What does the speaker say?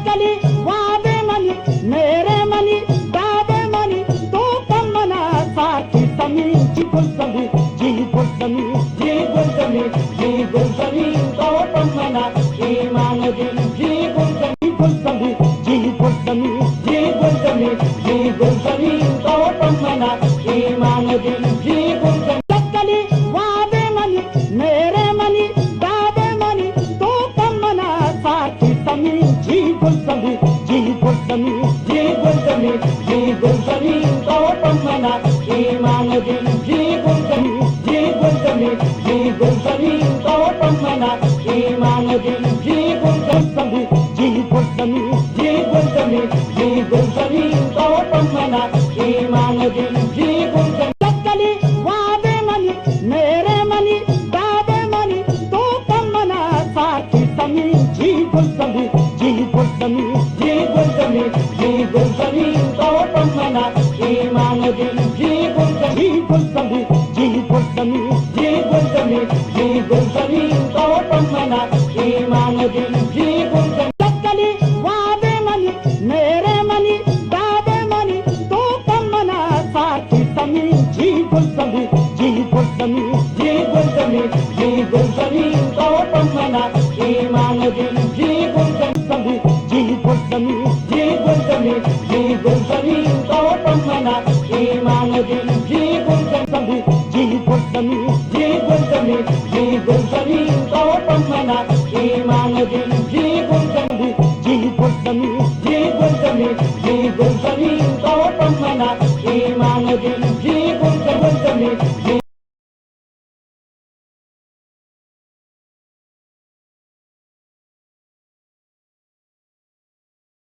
लग्गली वादे मनी मेरे मनी दादे मनी तो कमना साथी समी जी गुलसमी जी गुलसमी जी गुलसमी जी गुलसमी तो कमना ईमान दिल जी गुलसमी गुलसमी जी गुलसमी जी गुलसमी जी गुलसमी तो कमना ईमान दिल जी गुलसमी लग्गली वादे मनी मेरे मनी दादे मनी तो कमना साथी समी जी गुलसमी जी गुलसमी जी गुलसमी जी गुलसमी तो कमना ईमान दिल जी गुलसमी जी गुलसमी जी गुलसमी तो कमना ईमान दिल जी गुलसमी जी गुलसमी जी गुलसमी जी गुलसमी तो कमना ईमान दिल जी गुलसमी लग्गली वादे मनी मेरे मनी दादे मनी तो कमना साथी समी जी गुलसमी जी गुलसमी जी गुलसमी जी गुलसमी तो कमना ईमान दिल जी गुलसमी गुलसमी जी गुलसमी जी गुलसमी जी गुलसमी तो कमना ईमान दिल जी गुलसमी लग्गली वादे मनी मेरे मनी दादे मनी तो कमना साथी समी जी गुलसमी जी गुलसमी जी गुलसमी जी गुलसमी तो कमना ईमान दिल जी गुलसमी जी गुलसमी जी गुलसमी जी गुलसमी तो कमना ईमान दिल जी गुलसमी जी गुलसमी